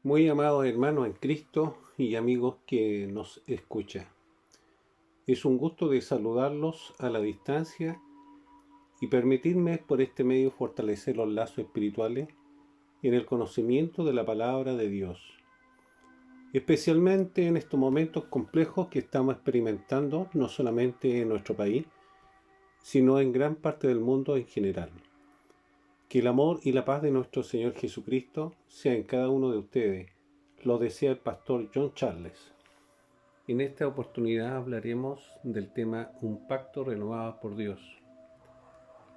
Muy amados hermanos en Cristo y amigos que nos escuchan. Es un gusto de saludarlos a la distancia y permitirme por este medio fortalecer los lazos espirituales en el conocimiento de la palabra de Dios, especialmente en estos momentos complejos que estamos experimentando no solamente en nuestro país, sino en gran parte del mundo en general. Que el amor y la paz de nuestro Señor Jesucristo sea en cada uno de ustedes. Lo desea el pastor John Charles. En esta oportunidad hablaremos del tema Un pacto renovado por Dios.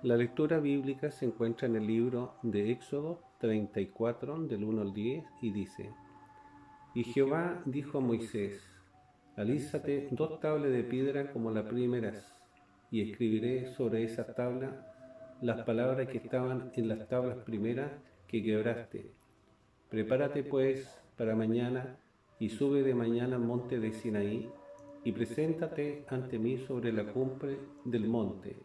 La lectura bíblica se encuentra en el libro de Éxodo 34, del 1 al 10, y dice: Y Jehová dijo a Moisés: Alízate 2 tablas de piedra como las primeras, y escribiré sobre esas tablas las palabras que estaban en las tablas primeras que quebraste. Prepárate pues para mañana, y sube de mañana al monte de Sinaí, y preséntate ante mí sobre la cumbre del monte.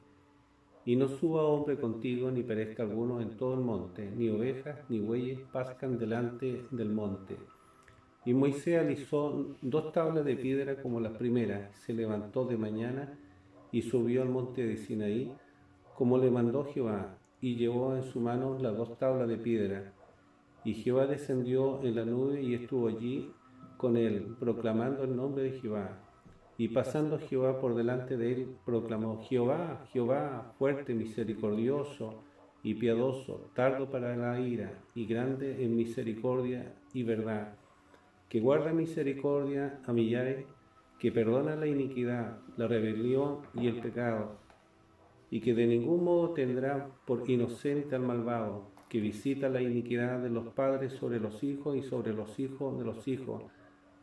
Y no suba hombre contigo, ni perezca alguno en todo el monte, ni ovejas ni bueyes pascan delante del monte. Y Moisés alisó 2 tablas de piedra como las primeras, se levantó de mañana y subió al monte de Sinaí, como le mandó Jehová, y llevó en su mano las 2 tablas de piedra. Y Jehová descendió en la nube y estuvo allí con él, proclamando el nombre de Jehová. Y pasando Jehová por delante de él, proclamó: Jehová, Jehová, fuerte, misericordioso y piadoso, tardo para la ira, y grande en misericordia y verdad, que guarda misericordia a millares, que perdona la iniquidad, la rebelión y el pecado, y que de ningún modo tendrá por inocente al malvado, que visita la iniquidad de los padres sobre los hijos y sobre los hijos de los hijos,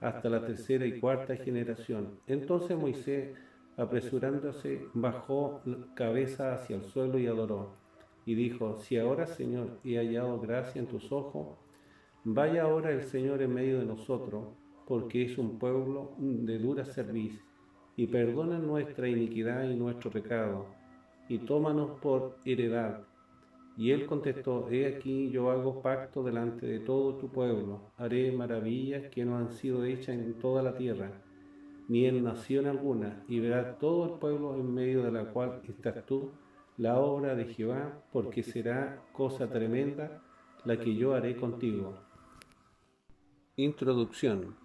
hasta la tercera y cuarta generación. Entonces Moisés, apresurándose, bajó la cabeza hacia el suelo y adoró. Y dijo: Si ahora, Señor, he hallado gracia en tus ojos, vaya ahora el Señor en medio de nosotros, porque es un pueblo de dura cerviz, y perdona nuestra iniquidad y nuestro pecado, y tómanos por heredad. Y él contestó: He aquí, yo hago pacto delante de todo tu pueblo, haré maravillas que no han sido hechas en toda la tierra, ni en nación alguna, y verá todo el pueblo en medio de la cual estás tú, la obra de Jehová, porque será cosa tremenda la que yo haré contigo. Introducción.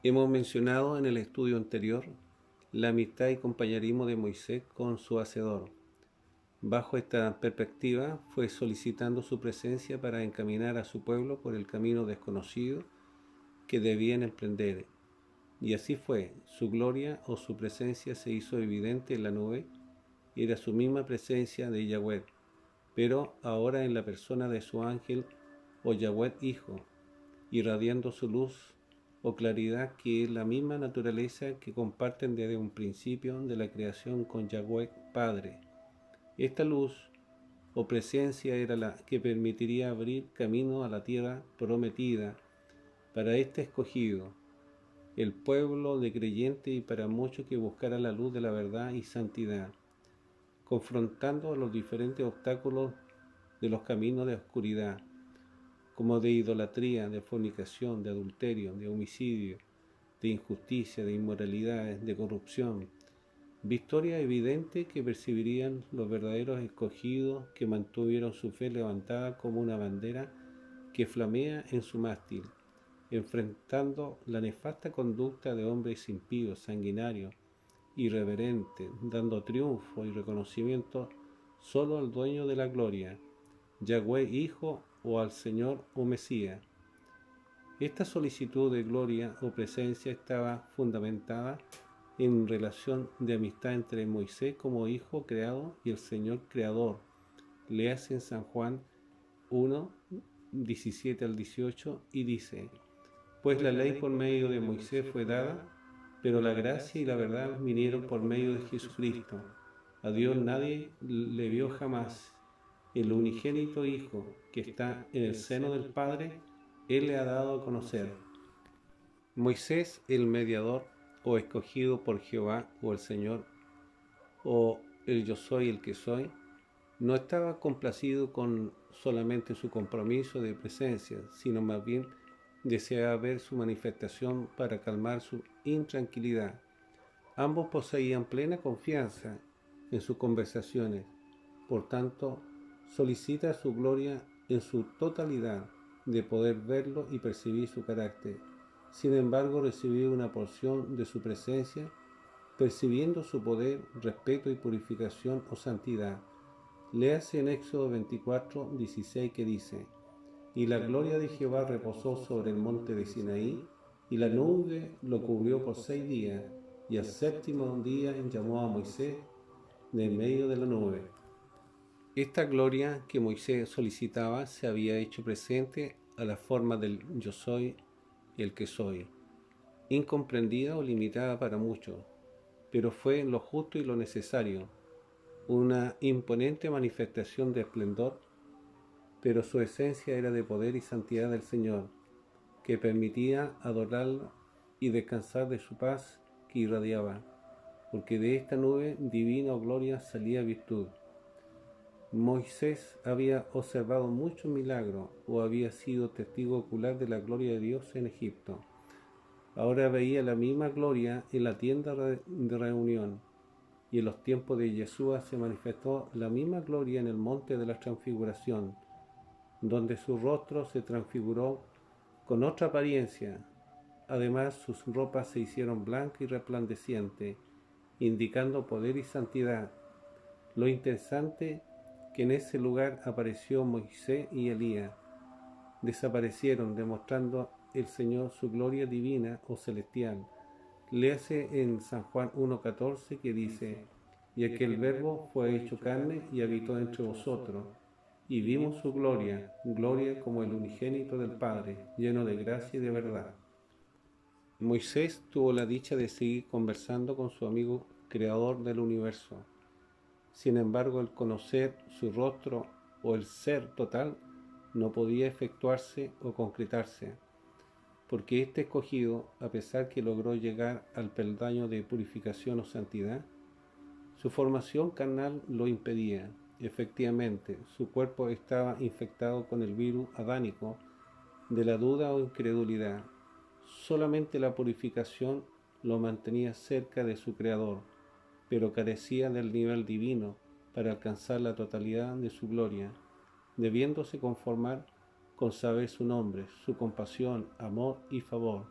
Hemos mencionado en el estudio anterior la amistad y compañerismo de Moisés con su hacedor. Bajo esta perspectiva, fue solicitando su presencia para encaminar a su pueblo por el camino desconocido que debían emprender. Y así fue, su gloria o su presencia se hizo evidente en la nube, y era su misma presencia de Yahweh, pero ahora en la persona de su ángel o Yahweh Hijo, irradiando su luz o claridad, que es la misma naturaleza que comparten desde un principio de la creación con Yahweh Padre. Esta luz o presencia era la que permitiría abrir camino a la tierra prometida para este escogido, el pueblo de creyentes, y para muchos que buscaran la luz de la verdad y santidad, confrontando los diferentes obstáculos de los caminos de oscuridad, como de idolatría, de fornicación, de adulterio, de homicidio, de injusticia, de inmoralidades, de corrupción. Victoria evidente que percibirían los verdaderos escogidos, que mantuvieron su fe levantada como una bandera que flamea en su mástil, enfrentando la nefasta conducta de hombres impíos, sanguinarios, irreverentes, dando triunfo y reconocimiento solo al dueño de la gloria, Yahweh Hijo, o al Señor o Mesías. Esta solicitud de gloria o presencia estaba fundamentada en relación de amistad entre Moisés como hijo creado y el Señor creador. Léase en San Juan 1, 17 al 18, y dice: Pues la ley por medio de Moisés fue dada, pero la gracia y la verdad vinieron por medio de Jesucristo. A Dios nadie le vio jamás. El unigénito Hijo, que está en el seno del Padre, Él le ha dado a conocer. Moisés, el mediador, o escogido por Jehová, o el Señor, o el yo soy el que soy, No estaba complacido con solamente su compromiso de presencia, sino más bien deseaba ver su manifestación para calmar su intranquilidad. Ambos poseían plena confianza en sus conversaciones, por tanto, solicita su gloria en su totalidad, de poder verlo y percibir su carácter. Sin embargo, recibir una porción de su presencia, percibiendo su poder, respeto y purificación o santidad. Léase en Éxodo 24, 16 que dice: Y la gloria de Jehová reposó sobre el monte de Sinaí, y la nube lo cubrió por 6 días, y al séptimo día llamó a Moisés de en medio de la nube. Esta gloria que Moisés solicitaba se había hecho presente a la forma del yo soy y el que soy, incomprendida o limitada para muchos, pero fue lo justo y lo necesario, una imponente manifestación de esplendor, pero su esencia era de poder y santidad del Señor, que permitía adorarlo y descansar de su paz que irradiaba, porque de esta nube divina o gloria salía virtud. Moisés había observado muchos milagros o había sido testigo ocular de la gloria de Dios en Egipto. Ahora veía la misma gloria en la tienda de reunión, y en los tiempos de Yeshua se manifestó la misma gloria en el monte de la transfiguración, donde su rostro se transfiguró con otra apariencia. Además, sus ropas se hicieron blancas y resplandecientes, indicando poder y santidad. Lo interesante que en ese lugar apareció Moisés y Elías. Desaparecieron, demostrando el Señor su gloria divina o celestial. Léase en San Juan 1:14 que dice: Y aquel verbo fue hecho carne y habitó entre vosotros, y vimos su gloria, gloria como el unigénito del Padre, lleno de gracia y de verdad. Moisés tuvo la dicha de seguir conversando con su amigo creador del universo. Sin embargo, el conocer su rostro o el ser total no podía efectuarse o concretarse, porque este escogido, a pesar que logró llegar al peldaño de purificación o santidad, su formación carnal lo impedía. Efectivamente, su cuerpo estaba infectado con el virus adánico de la duda o incredulidad. Solamente la purificación lo mantenía cerca de su Creador, pero carecía del nivel divino para alcanzar la totalidad de su gloria, debiéndose conformar con saber su nombre, su compasión, amor y favor.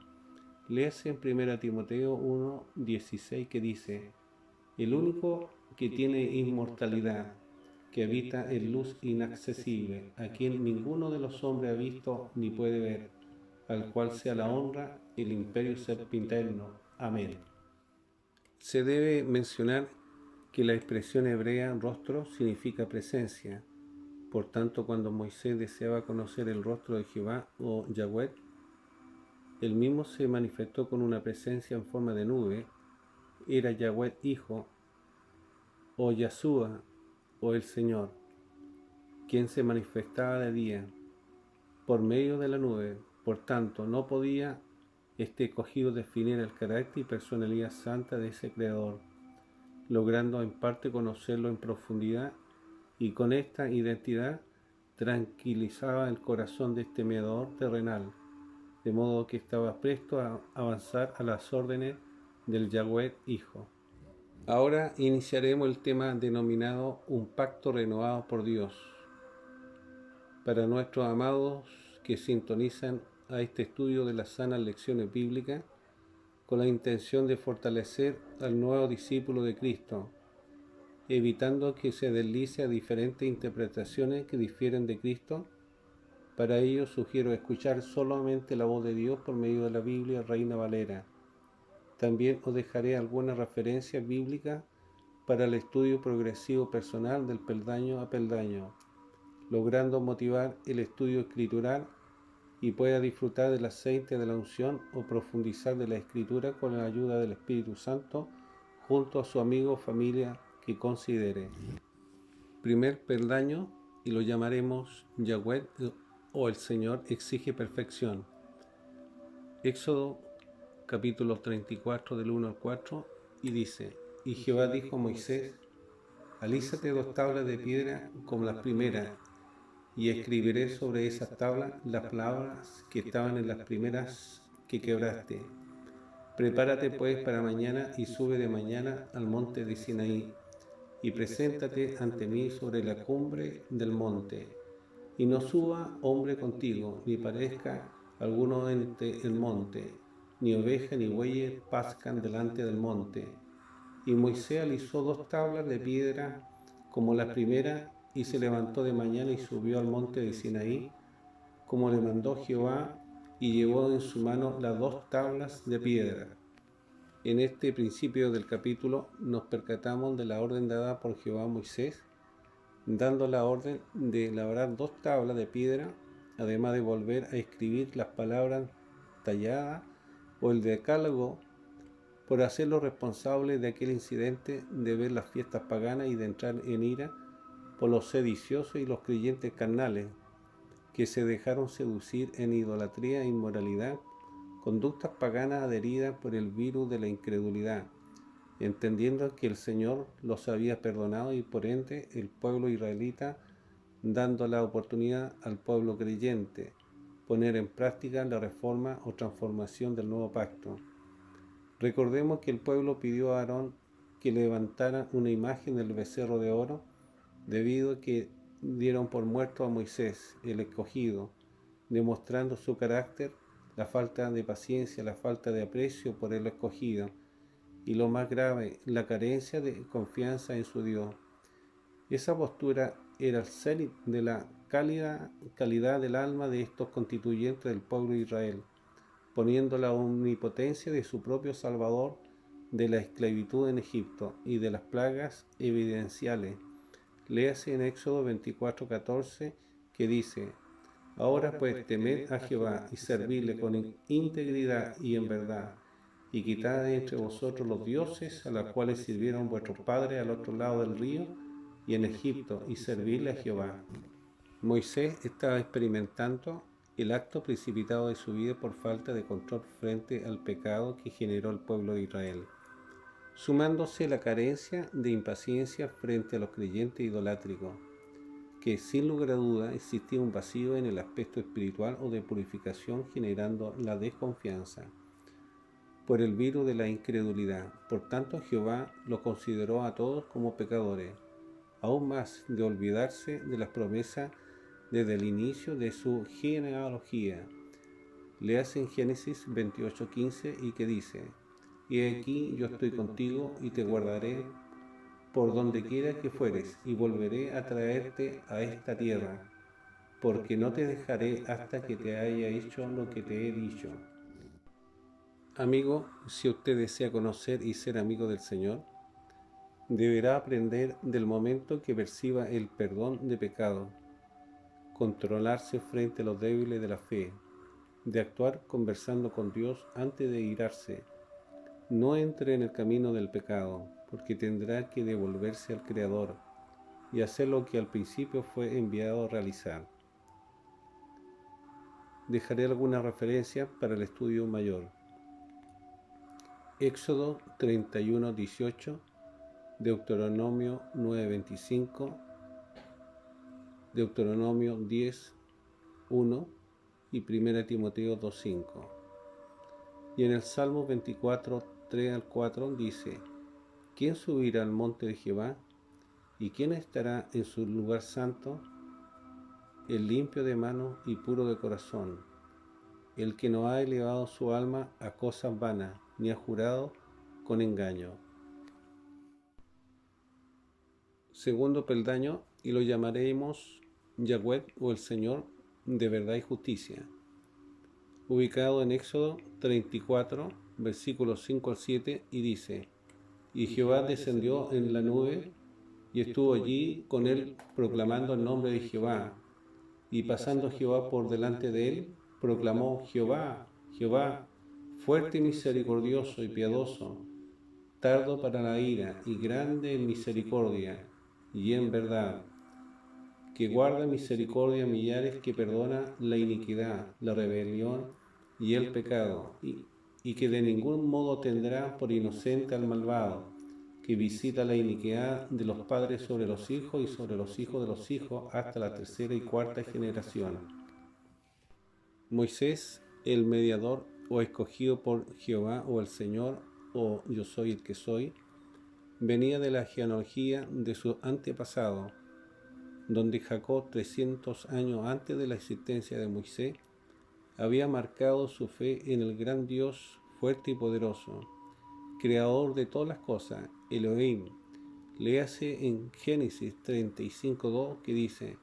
Léase en 1 Timoteo 1:16 que dice: El único que tiene inmortalidad, que habita en luz inaccesible, a quien ninguno de los hombres ha visto ni puede ver, al cual sea la honra y el imperio sempiterno. Amén. Se debe mencionar que la expresión hebrea rostro significa presencia. Por tanto, cuando Moisés deseaba conocer el rostro de Jehová o Yahweh, él mismo se manifestó con una presencia en forma de nube. Era Yahweh Hijo, o Yahshua, o el Señor, quien se manifestaba de día por medio de la nube. Por tanto, no podía este escogido definir el carácter y personalidad santa de ese Creador, logrando en parte conocerlo en profundidad, y con esta identidad tranquilizaba el corazón de este mediador terrenal, de modo que estaba presto a avanzar a las órdenes del Yahweh Hijo. Ahora iniciaremos el tema denominado Un pacto renovado por Dios. Para nuestros amados que sintonizan a este estudio de las sanas lecciones bíblicas, con la intención de fortalecer al nuevo discípulo de Cristo, evitando que se deslice a diferentes interpretaciones que difieren de Cristo. Para ello sugiero escuchar solamente la voz de Dios por medio de la Biblia Reina Valera. También os dejaré algunas referencias bíblicas para el estudio progresivo personal del peldaño a peldaño, logrando motivar el estudio escritural y pueda disfrutar del aceite de la unción o profundizar de la escritura con la ayuda del Espíritu Santo junto a su amigo o familia que considere. Primer peldaño, y lo llamaremos Yahweh o el Señor exige perfección. Éxodo capítulo 34 del 1 al 4, y dice: Y Jehová dijo a Moisés: Alízate 2 tablas de piedra como las primeras, y escribiré sobre esas tablas las palabras que estaban en las primeras que quebraste. Prepárate pues para mañana y sube de mañana al monte de Sinaí, y preséntate ante mí sobre la cumbre del monte. Y no suba hombre contigo, ni parezca alguno entre el monte, ni oveja ni bueyes pascan delante del monte. Y Moisés alisó 2 tablas de piedra como la primera, y se levantó de mañana y subió al monte de Sinaí, como le mandó Jehová, y llevó en su mano las 2 tablas de piedra. En este principio del capítulo nos percatamos de la orden dada por Jehová a Moisés, dando la orden de labrar 2 tablas de piedra, además de volver a escribir las palabras talladas o el decálogo, por hacerlo responsable de aquel incidente de ver las fiestas paganas y de entrar en ira por los sediciosos y los creyentes carnales, que se dejaron seducir en idolatría e inmoralidad, conductas paganas adheridas por el virus de la incredulidad, entendiendo que el Señor los había perdonado y por ende el pueblo israelita, dando la oportunidad al pueblo creyente poner en práctica la reforma o transformación del nuevo pacto. Recordemos que el pueblo pidió a Aarón que levantara una imagen del becerro de oro, debido a que dieron por muerto a Moisés, el escogido, demostrando su carácter, la falta de paciencia, la falta de aprecio por el escogido, y lo más grave, la carencia de confianza en su Dios. Esa postura era el cenit de la calidad del alma de estos constituyentes del pueblo de Israel, poniendo la omnipotencia de su propio Salvador de la esclavitud en Egipto y de las plagas evidenciales. Léase en Éxodo 24:14, que dice: Ahora pues temed a Jehová y servidle con integridad y en verdad, y quitad de entre vosotros los dioses a los cuales sirvieron vuestros padres al otro lado del río y en Egipto, y servidle a Jehová. Moisés estaba experimentando el acto precipitado de su vida por falta de control frente al pecado que generó el pueblo de Israel, sumándose la carencia de impaciencia frente a los creyentes idolátricos, que sin lugar a duda existía un vacío en el aspecto espiritual o de purificación, generando la desconfianza por el virus de la incredulidad. Por tanto, Jehová los consideró a todos como pecadores, aún más de olvidarse de las promesas desde el inicio de su genealogía. Léase en Génesis 28:15, y que dice: Y aquí yo estoy contigo y te guardaré por donde quiera que fueres, y volveré a traerte a esta tierra, porque no te dejaré hasta que te haya hecho lo que te he dicho. Amigo, si usted desea conocer y ser amigo del Señor, deberá aprender del momento que perciba el perdón de pecado, controlarse frente a los débiles de la fe, de actuar conversando con Dios antes de irarse. No entre en el camino del pecado, porque tendrá que devolverse al Creador y hacer lo que al principio fue enviado a realizar. Dejaré algunas referencias para el estudio mayor. Éxodo 31:18, Deuteronomio 9:25, Deuteronomio 10:1 y 1 Timoteo 2:5. Y en el Salmo 24:3-4 dice: ¿Quién subirá al monte de Jehová? ¿Y quién estará en su lugar santo? El limpio de manos y puro de corazón, el que no ha elevado su alma a cosas vanas, ni ha jurado con engaño. Segundo peldaño: y lo llamaremos Yahweh, o el Señor, de verdad y justicia. Ubicado en Éxodo 34, versículos 5-7, y dice: Y Jehová descendió en la nube, y estuvo allí con él proclamando el nombre de Jehová. Y pasando Jehová por delante de él, proclamó: Jehová, Jehová, fuerte y misericordioso y piadoso, tardo para la ira y grande en misericordia y en verdad, que guarda misericordia a millares, que perdona la iniquidad, la rebelión y el pecado, y que de ningún modo tendrá por inocente al malvado, que visita la iniquidad de los padres sobre los hijos y sobre los hijos de los hijos hasta la tercera y cuarta generación. Moisés, el mediador o escogido por Jehová o el Señor o yo soy el que soy, venía de la genealogía de su antepasado, donde Jacob, 300 años antes de la existencia de Moisés, había marcado su fe en el gran Dios fuerte y poderoso, creador de todas las cosas, Elohim. Léase en Génesis 35:2 que dice: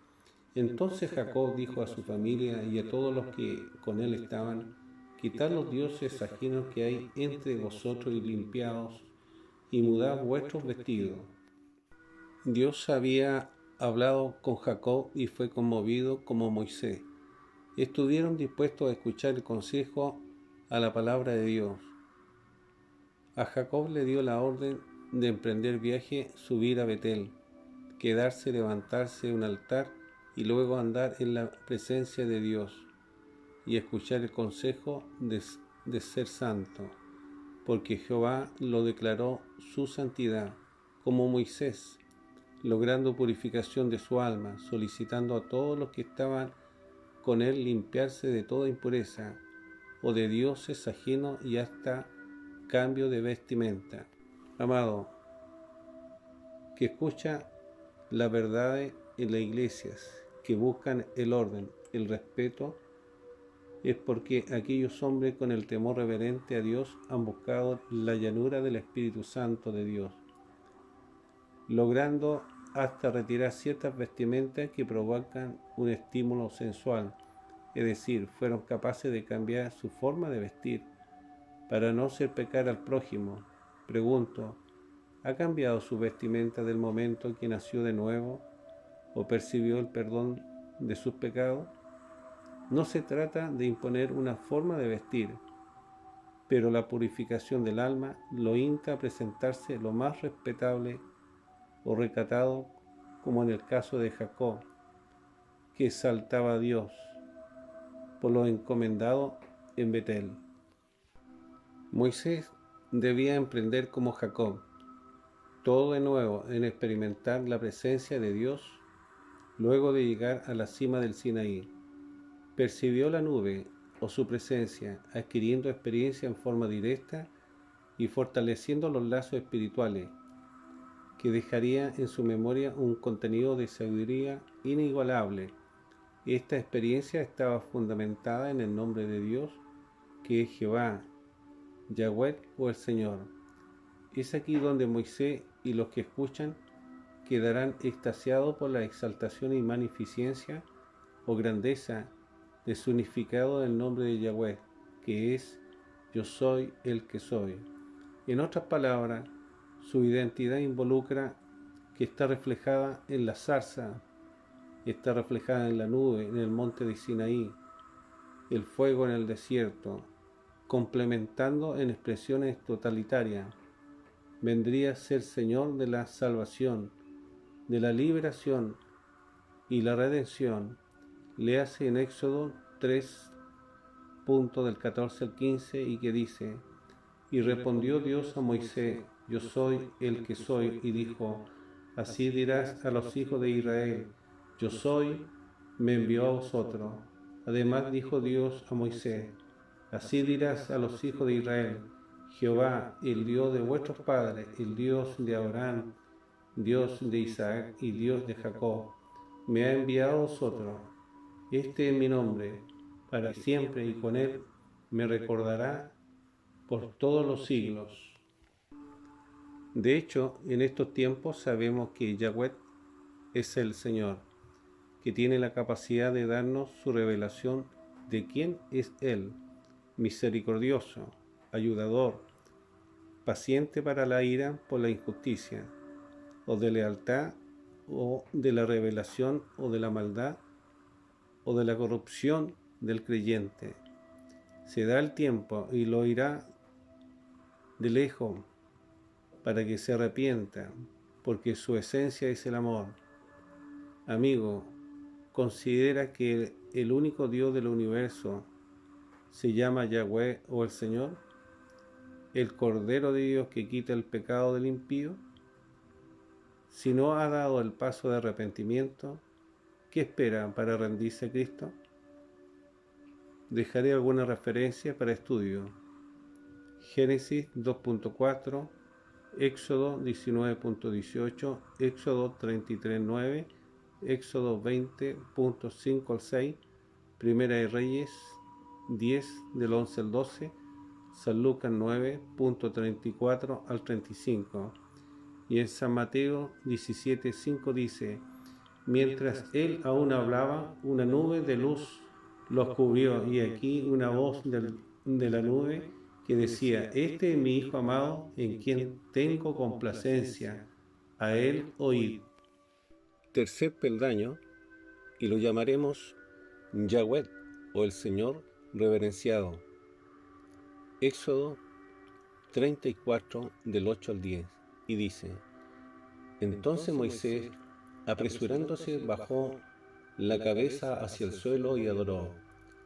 entonces Jacob dijo a su familia y a todos los que con él estaban: quitad los dioses ajenos que hay entre vosotros y limpiaos, y mudad vuestros vestidos. Dios había hablado con Jacob y fue conmovido como Moisés. Estuvieron dispuestos a escuchar el consejo a la palabra de Dios. A Jacob le dio la orden de emprender viaje, subir a Betel, quedarse, levantarse un altar y luego andar en la presencia de Dios y escuchar el consejo de ser santo, porque Jehová lo declaró su santidad, como Moisés, logrando purificación de su alma, solicitando a todos los que estaban con él limpiarse de toda impureza o de dioses ajenos y hasta cambio de vestimenta. Amado, que escucha las verdades en las iglesias, que buscan el orden, el respeto, es porque aquellos hombres con el temor reverente a Dios han buscado la llanura del Espíritu Santo de Dios, logrando hasta retirar ciertas vestimentas que provocan un estímulo sensual, es decir, fueron capaces de cambiar su forma de vestir para no hacer pecar al prójimo. Pregunto, ¿ha cambiado su vestimenta del momento que nació de nuevo o percibió el perdón de sus pecados? No se trata de imponer una forma de vestir, pero la purificación del alma lo insta a presentarse lo más respetable o recatado, como en el caso de Jacob, que exaltaba a Dios por lo encomendado en Betel. Moisés debía emprender como Jacob, todo de nuevo en experimentar la presencia de Dios luego de llegar a la cima del Sinaí. Percibió la nube o su presencia, adquiriendo experiencia en forma directa y fortaleciendo los lazos espirituales, que dejaría en su memoria un contenido de sabiduría inigualable. Esta experiencia estaba fundamentada en el nombre de Dios, que es Jehová, Yahweh o el Señor. Es aquí donde Moisés y los que escuchan quedarán extasiados por la exaltación y magnificencia o grandeza de su unificado del nombre de Yahweh, que es yo soy el que soy. En otras palabras, su identidad involucra que está reflejada en la zarza, está reflejada en la nube, en el monte de Sinaí, el fuego en el desierto, complementando en expresiones totalitarias. Vendría a ser Señor de la salvación, de la liberación y la redención. Léase en Éxodo 3, del 14 al 15, y que dice: y respondió Dios a Moisés: yo soy el que soy, y dijo: así dirás a los hijos de Israel: yo soy, me envió a vosotros. Además dijo Dios a Moisés: así dirás a los hijos de Israel: Jehová, el Dios de vuestros padres, el Dios de Abraham, Dios de Isaac y Dios de Jacob, me ha enviado a vosotros. Este es mi nombre, para siempre, y con él me recordará por todos los siglos. De hecho, en estos tiempos sabemos que Yahweh es el Señor, que tiene la capacidad de darnos su revelación de quién es Él: misericordioso, ayudador, paciente para la ira por la injusticia, o de lealtad, o de la revelación, o de la maldad, o de la corrupción del creyente. Se da el tiempo y lo irá de lejos para que se arrepienta, porque su esencia es el amor. Amigo, considera que el único Dios del universo se llama Yahweh o el Señor, el Cordero de Dios que quita el pecado del impío. Si no ha dado el paso de arrepentimiento, ¿qué espera para rendirse a Cristo? Dejaré alguna referencia para estudio. Génesis 2.4, Éxodo 19.18, Éxodo 33.9, Éxodo 20.5 al 6, Primera de Reyes 10 del 11 al 12, San Lucas 9.34 al 35. Y en San Mateo 17.5 dice: mientras él aún hablaba, una nube de luz los cubrió, y aquí una voz de la nube que decía: este es mi Hijo amado, en quien tengo complacencia, a él oíd. Tercer peldaño, y lo llamaremos Yahweh, o el Señor reverenciado. Éxodo 34 del 8 al 10, y dice: entonces Moisés, apresurándose, bajó la cabeza hacia el suelo y adoró,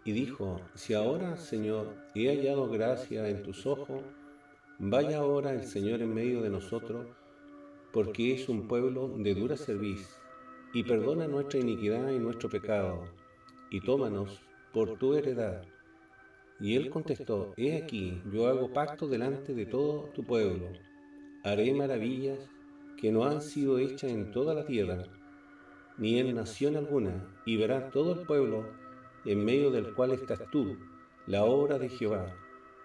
y dijo: si ahora, Señor, he hallado gracia en tus ojos, vaya ahora el Señor en medio de nosotros, porque es un pueblo de dura cerviz, y perdona nuestra iniquidad y nuestro pecado, y tómanos por tu heredad. Y él contestó: he aquí, yo hago pacto delante de todo tu pueblo, haré maravillas que no han sido hechas en toda la tierra, ni en nación alguna, y verá todo el pueblo en medio del cual estás tú, la obra de Jehová,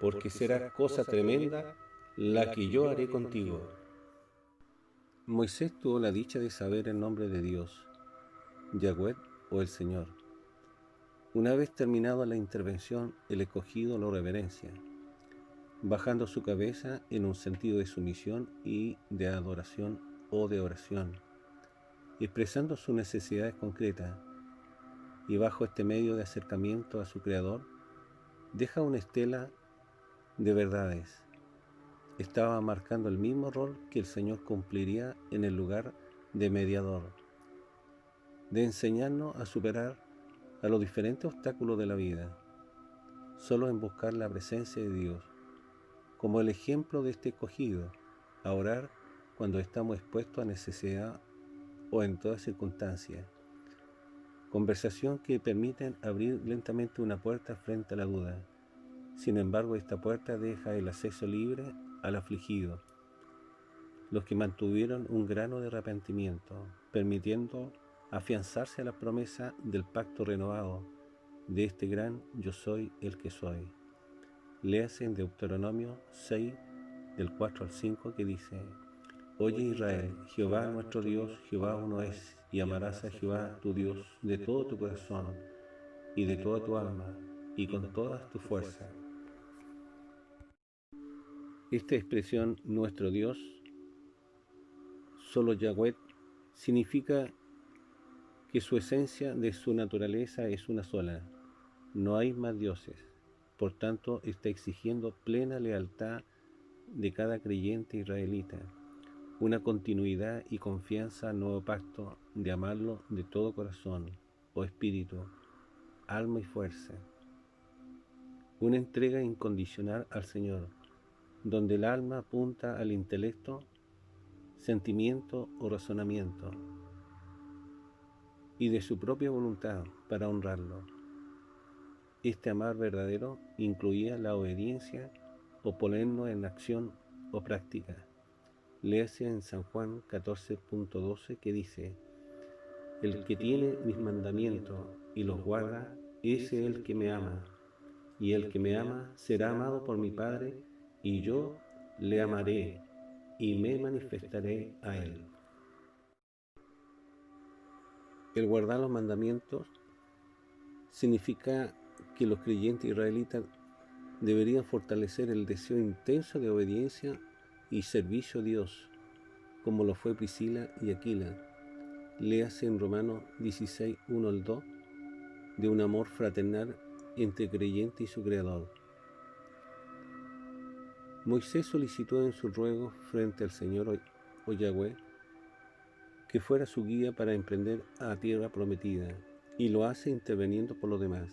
porque será cosa tremenda la que yo haré contigo. Moisés tuvo la dicha de saber el nombre de Dios, Yahweh o el Señor. Una vez terminada la intervención, el escogido lo reverencia, bajando su cabeza en un sentido de sumisión y de adoración o de oración, expresando sus necesidades concretas, y bajo este medio de acercamiento a su Creador, deja una estela de verdades. Estaba marcando el mismo rol que el Señor cumpliría en el lugar de mediador, de enseñarnos a superar a los diferentes obstáculos de la vida, solo en buscar la presencia de Dios, como el ejemplo de este escogido, a orar cuando estamos expuestos a necesidad o en toda circunstancia. Conversación que permiten abrir lentamente una puerta frente a la duda. Sin embargo, esta puerta deja el acceso libre al afligido, los que mantuvieron un grano de arrepentimiento, permitiendo afianzarse a la promesa del pacto renovado de este gran yo soy el que soy. Léase en Deuteronomio 6, del 4 al 5, que dice: oye Israel, Jehová nuestro Dios, Jehová uno es, y amarás a Jehová tu Dios de todo tu corazón, y de toda tu alma, y con todas tus fuerzas. Esta expresión, nuestro Dios, solo Yahweh, significa que su esencia de su naturaleza es una sola, no hay más dioses. Por tanto, está exigiendo plena lealtad de cada creyente israelita, una continuidad y confianza al nuevo pacto de amarlo de todo corazón o espíritu, alma y fuerza. Una entrega incondicional al Señor, donde el alma apunta al intelecto, sentimiento o razonamiento, y de su propia voluntad para honrarlo. Este amar verdadero incluía la obediencia o ponerlo en acción o práctica. Léase en San Juan 14.12, que dice: el que tiene mis mandamientos y los guarda, ese es el que me ama, y el que me ama será amado por mi Padre, y yo le amaré y me manifestaré a él. El guardar los mandamientos significa que los creyentes israelitas deberían fortalecer el deseo intenso de obediencia y servicio a Dios, como lo fue Priscila y Aquila. Léase en Romanos 16, 1 al 2, de un amor fraternal entre creyente y su Creador. Moisés solicitó en su ruego frente al Señor o Yahweh que fuera su guía para emprender a tierra prometida, y lo hace interviniendo por los demás,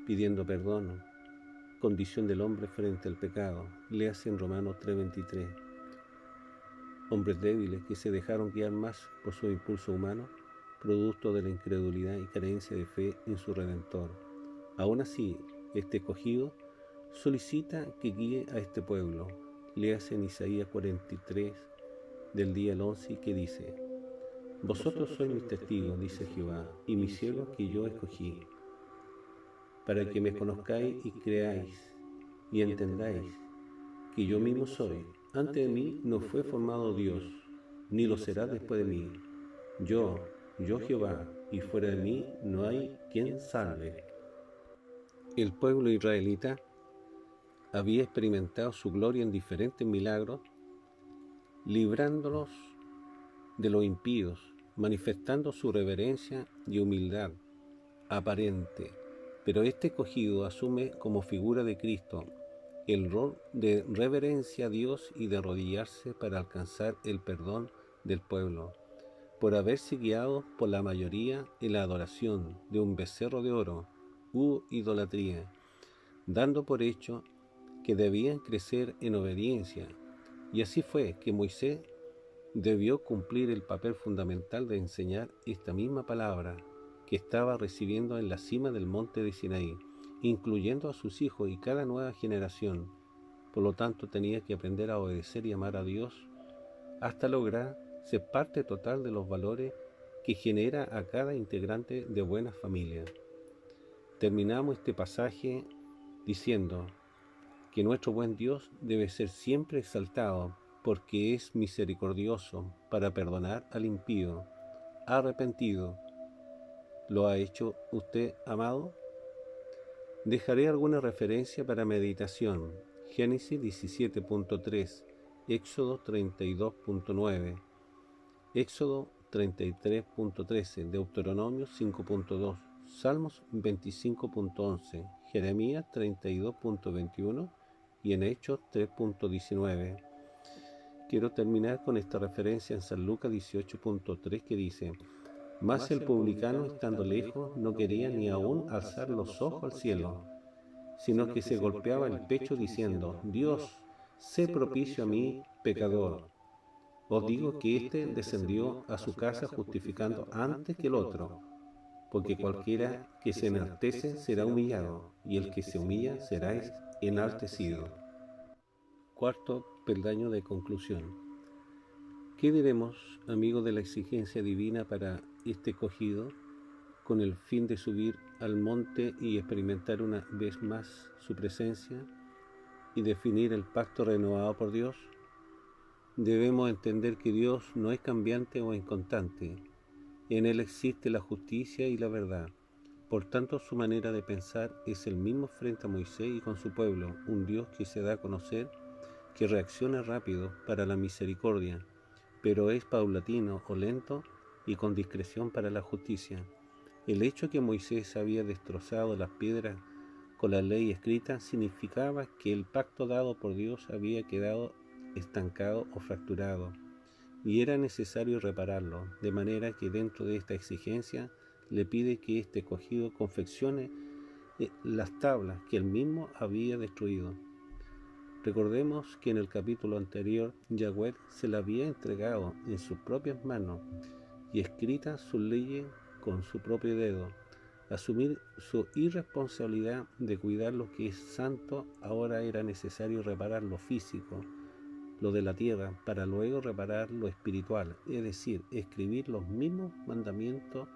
pidiendo perdón, condición del hombre frente al pecado. Léase en Romanos 3:23. hombres débiles que se dejaron guiar más por su impulso humano, producto de la incredulidad y carencia de fe en su Redentor. Aún así, este escogido solicita que guíe a este pueblo. Léase en Isaías 43, del día al 11, que dice: Vosotros sois mis testigos, dice Jehová, y mis siervos que yo escogí, para que me conozcáis y creáis, y entendáis que yo mismo soy. Antes de mí no fue formado Dios, ni lo será después de mí. Yo Jehová, y fuera de mí no hay quien salve. El pueblo israelita había experimentado su gloria en diferentes milagros, librándolos de los impíos, manifestando su reverencia y humildad aparente. Pero este escogido asume como figura de Cristo el rol de reverencia a Dios y de arrodillarse para alcanzar el perdón del pueblo, por haberse guiado por la mayoría en la adoración de un becerro de oro u idolatría, dando por hecho que debían crecer en obediencia. Y así fue que Moisés debió cumplir el papel fundamental de enseñar esta misma palabra que estaba recibiendo en la cima del monte de Sinaí, incluyendo a sus hijos y cada nueva generación. Por lo tanto, tenía que aprender a obedecer y amar a Dios hasta lograr ser parte total de los valores que genera a cada integrante de buena familia. Terminamos este pasaje diciendo que nuestro buen Dios debe ser siempre exaltado, porque es misericordioso para perdonar al impío, arrepentido. ¿Lo ha hecho usted, amado? Dejaré alguna referencia para meditación. Génesis 17.3, Éxodo 32.9, Éxodo 33.13, Deuteronomio 5.2, Salmos 25.11, Jeremías 32.21 y en Hechos 3.19. Quiero terminar con esta referencia en San Lucas 18.3 que dice: Mas el publicano, estando lejos, no quería ni aún alzar los ojos al cielo, sino que se golpeaba el pecho diciendo: Dios, sé propicio a mí, pecador. Os digo que éste descendió a su casa justificando antes que el otro, porque cualquiera que se enaltece será humillado, y el que se humilla será enaltecido. Cuarto peldaño de conclusión. ¿Qué diremos, amigos, de la exigencia divina para este escogido, con el fin de subir al monte y experimentar una vez más su presencia y definir el pacto renovado por Dios? Debemos entender que Dios no es cambiante o inconstante. En Él existe la justicia y la verdad. Por tanto, su manera de pensar es el mismo frente a Moisés y con su pueblo, un Dios que se da a conocer, que reacciona rápido para la misericordia, pero es paulatino o lento y con discreción para la justicia. El hecho que Moisés había destrozado las piedras con la ley escrita significaba que el pacto dado por Dios había quedado estancado o fracturado, y era necesario repararlo, de manera que dentro de esta exigencia le pide que este escogido confeccione las tablas que él mismo había destruido. Recordemos que en el capítulo anterior Yahweh se le había entregado en sus propias manos y escritas sus leyes con su propio dedo. Asumir su irresponsabilidad de cuidar lo que es santo, ahora era necesario reparar lo físico, lo de la tierra, para luego reparar lo espiritual, es decir, escribir los mismos mandamientos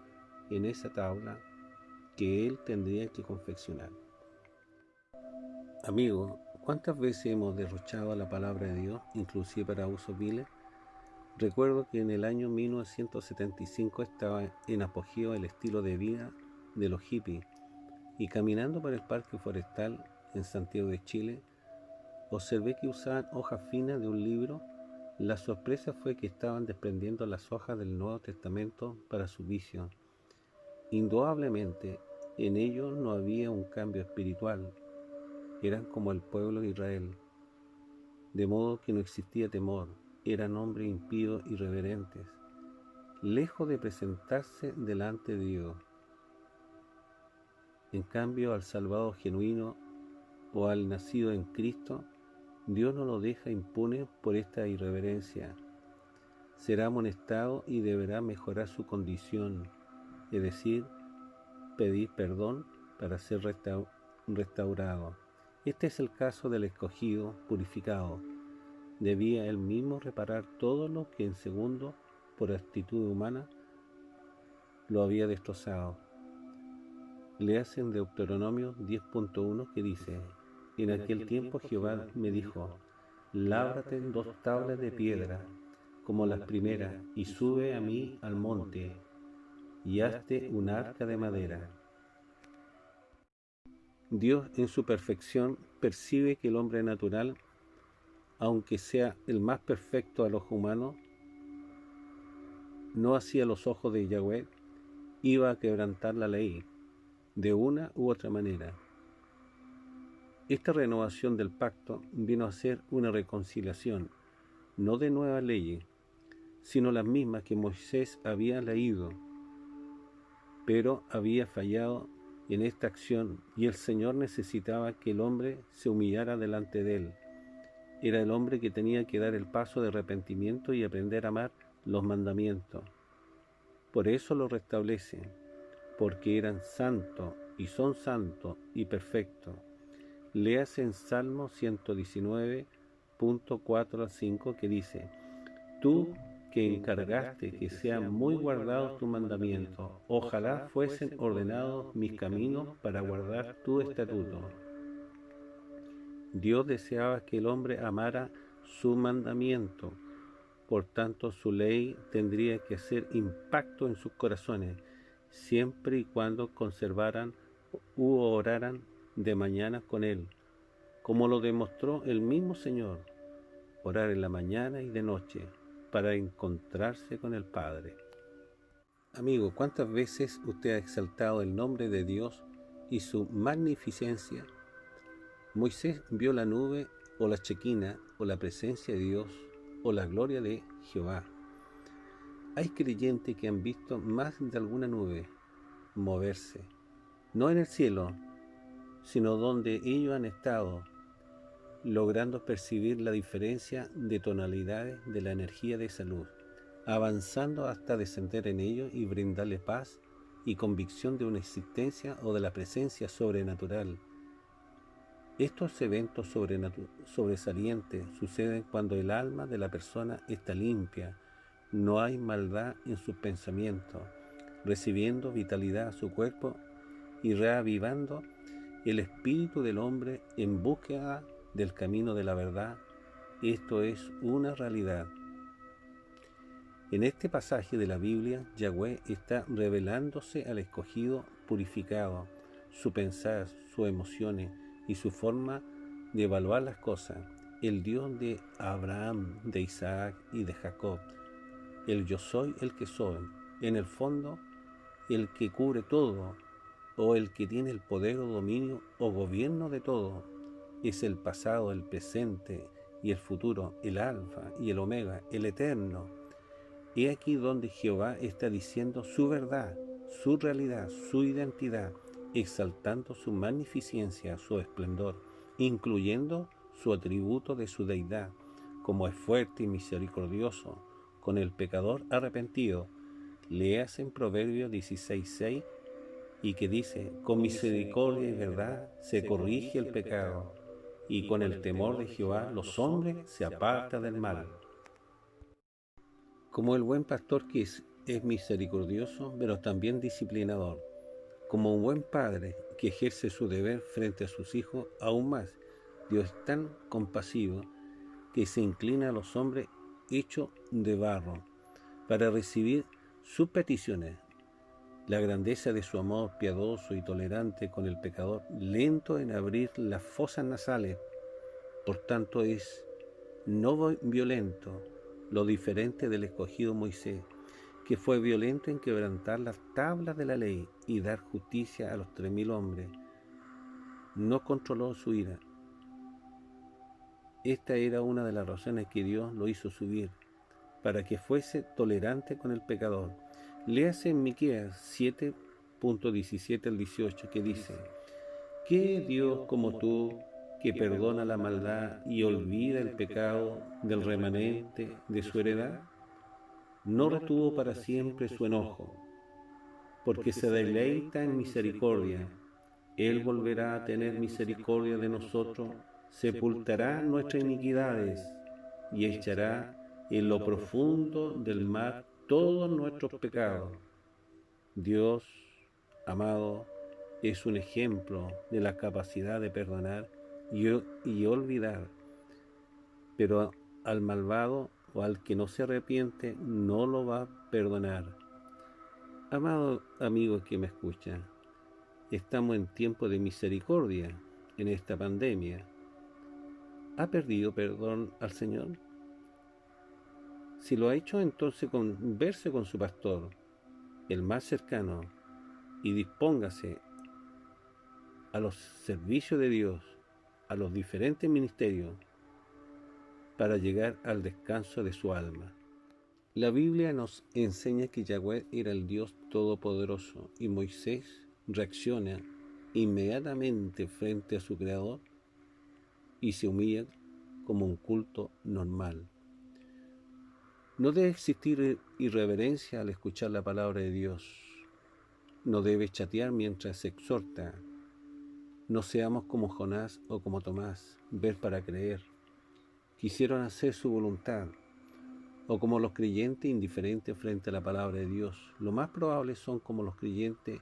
en esa tabla que él tendría que confeccionar. Amigo, ¿cuántas veces hemos derrochado la palabra de Dios, inclusive para usos viles? Recuerdo que en el año 1975 estaba en apogeo el estilo de vida de los hippies, y caminando por el parque forestal en Santiago de Chile, observé que usaban hojas finas de un libro. La sorpresa fue que estaban desprendiendo las hojas del Nuevo Testamento para su vicio. Indudablemente, en ellos no había un cambio espiritual. Eran como el pueblo de Israel, de modo que no existía temor. Eran hombres impíos y irreverentes, lejos de presentarse delante de Dios. En cambio, al salvado genuino o al nacido en Cristo, Dios no lo deja impune por esta irreverencia. será amonestado y deberá mejorar su condición, es decir, pedir perdón para ser restaurado. Este es el caso del escogido purificado. Debía él mismo reparar todo lo que en segundo, por actitud humana, lo había destrozado. Leas en Deuteronomio 10.1 que dice: en aquel tiempo Jehová me dijo, lábrate 2 tablas de piedra, como las primeras, y sube a mí al monte, y hazte un arca de madera. Dios en su perfección percibe que el hombre natural, aunque sea el más perfecto al ojo humano, no hacia los ojos de Yahweh, iba a quebrantar la ley, de una u otra manera. Esta renovación del pacto vino a ser una reconciliación, no de nuevas leyes, sino las mismas que Moisés había leído, pero había fallado en esta acción y el Señor necesitaba que el hombre se humillara delante de él. Era el hombre que tenía que dar el paso de arrepentimiento y aprender a amar los mandamientos. Por eso lo restablece, porque eran santos y son santos y perfectos. Léase en Salmo 119.4 al 5 que dice: tú que encargaste que sean muy guardados tus mandamientos, ojalá fuesen ordenados mis caminos para guardar tu estatuto. Dios deseaba que el hombre amara su mandamiento, por tanto su ley tendría que hacer impacto en sus corazones, siempre y cuando conservaran u oraran de mañana con él, como lo demostró el mismo Señor, orar en la mañana y de noche, para encontrarse con el Padre. Amigo, ¿cuántas veces usted ha exaltado el nombre de Dios y su magnificencia? Moisés vio la nube o la chequina o la presencia de Dios o la gloria de Jehová. Hay creyentes que han visto más de alguna nube moverse, no en el cielo, sino donde ellos han estado, logrando percibir la diferencia de tonalidades de la energía de esa luz, avanzando hasta descender en ellos y brindarle paz y convicción de una existencia o de la presencia sobrenatural. Estos eventos sobresalientes suceden cuando el alma de la persona está limpia, no hay maldad en sus pensamientos, recibiendo vitalidad a su cuerpo y reavivando el espíritu del hombre en búsqueda del camino de la verdad. Esto es una realidad. En este pasaje de la Biblia, Yahweh está revelándose al escogido purificado, su pensar, sus emociones y su forma de evaluar las cosas, el Dios de Abraham, de Isaac y de Jacob, el yo soy el que soy, en el fondo, el que cubre todo, o el que tiene el poder o dominio o gobierno de todo, es el pasado, el presente y el futuro, el alfa y el omega, el eterno. He aquí donde Jehová está diciendo su verdad, su realidad, su identidad, exaltando su magnificencia, su esplendor, incluyendo su atributo de su deidad, como es fuerte y misericordioso con el pecador arrepentido. Leas en Proverbios 16:6 y que dice: con misericordia y verdad se corrige el pecado, y con el temor de Jehová los hombres se apartan del mal. Como el buen pastor que es misericordioso, pero también disciplinador. Como un buen padre que ejerce su deber frente a sus hijos, aún más, Dios es tan compasivo que se inclina a los hombres hechos de barro para recibir sus peticiones. La grandeza de su amor piadoso y tolerante con el pecador, lento en abrir las fosas nasales, por tanto es no violento, lo diferente del escogido Moisés, que fue violento en quebrantar las tablas de la ley y dar justicia a los 3.000 hombres. No controló su ira. Esta era una de las razones que Dios lo hizo subir, para que fuese tolerante con el pecador. Léase en Miqueas 7.17 al 18, que dice: ¿qué Dios como tú, que perdona la maldad y olvida el pecado del remanente de su heredad? no retuvo para siempre su enojo, porque se deleita en misericordia. Él volverá a tener misericordia de nosotros, sepultará nuestras iniquidades y echará en lo profundo del mar todos nuestros pecados. Dios, amado, es un ejemplo de la capacidad de perdonar y olvidar, pero al malvado o al que no se arrepiente no lo va a perdonar. Amado amigo que me escucha, estamos en tiempo de misericordia en esta pandemia. ¿Ha perdido perdón al Señor? Si lo ha hecho, entonces converse con su pastor, el más cercano, y dispóngase a los servicios de Dios, a los diferentes ministerios, para llegar al descanso de su alma. La Biblia nos enseña que Yahweh era el Dios Todopoderoso y Moisés reacciona inmediatamente frente a su Creador y se humilla como un culto normal. No debe existir irreverencia al escuchar la palabra de Dios. No debe chatear mientras se exhorta. No seamos como Jonás o como Tomás, ver para creer. Quisieron hacer su voluntad, o como los creyentes indiferentes frente a la palabra de Dios. Lo más probable son como los creyentes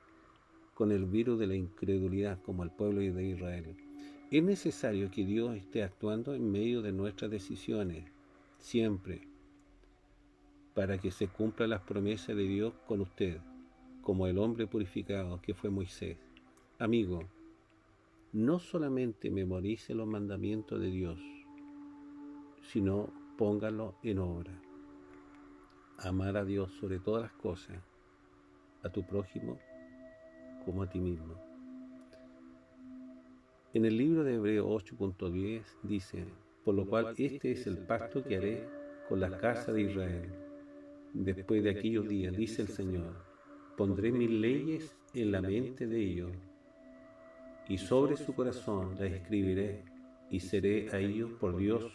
con el virus de la incredulidad, como el pueblo de Israel. Es necesario que Dios esté actuando en medio de nuestras decisiones, siempre, para que se cumplan las promesas de Dios con usted, como el hombre purificado que fue Moisés. Amigo, no solamente memorice los mandamientos de Dios, sino póngalo en obra. Amar a Dios sobre todas las cosas, a tu prójimo como a ti mismo. En el libro de Hebreos 8.10 dice: por lo cual este es el pacto que haré con la casa de Israel. Después de aquellos días, dice el Señor, pondré mis leyes en la mente de ellos, y sobre su corazón las escribiré, y seré a ellos por Dios,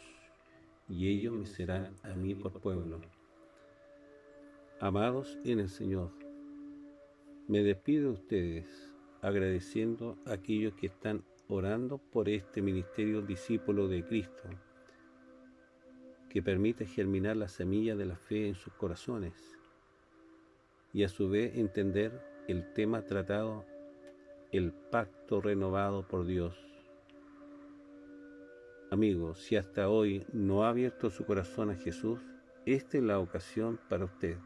y ellos me serán a mí por pueblo. Amados en el Señor, me despido de ustedes agradeciendo a aquellos que están orando por este ministerio discípulo de Cristo, que permite germinar la semilla de la fe en sus corazones y a su vez entender el tema tratado, el pacto renovado por Dios. Amigos, si hasta hoy no ha abierto su corazón a Jesús, esta es la ocasión para usted.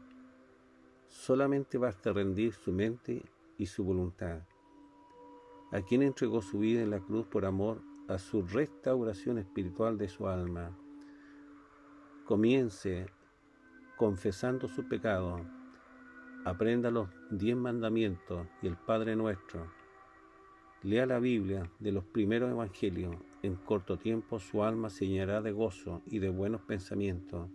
Solamente basta rendir su mente y su voluntad. A quien entregó su vida en la cruz por amor a su restauración espiritual de su alma. Comience confesando su pecado. Aprenda los 10 mandamientos y el Padre Nuestro. Lea la Biblia de los primeros evangelios. En corto tiempo su alma se llenará de gozo y de buenos pensamientos,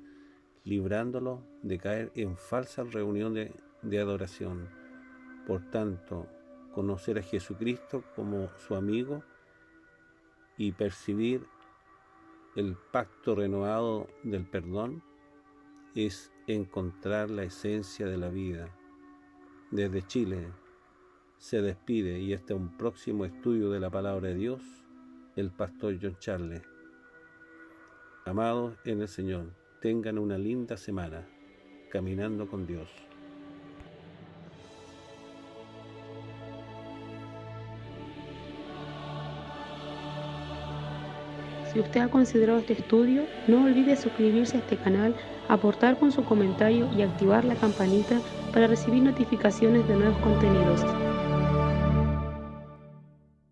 librándolo de caer en falsa reunión de adoración. Por tanto, conocer a Jesucristo como su amigo y percibir el pacto renovado del perdón es encontrar la esencia de la vida. Desde Chile se despide y hasta un próximo estudio de la palabra de Dios, el pastor John Charles. Amados en el Señor, tengan una linda semana caminando con Dios. Si usted ha considerado este estudio, no olvide suscribirse a este canal, aportar con su comentario y activar la campanita para recibir notificaciones de nuevos contenidos.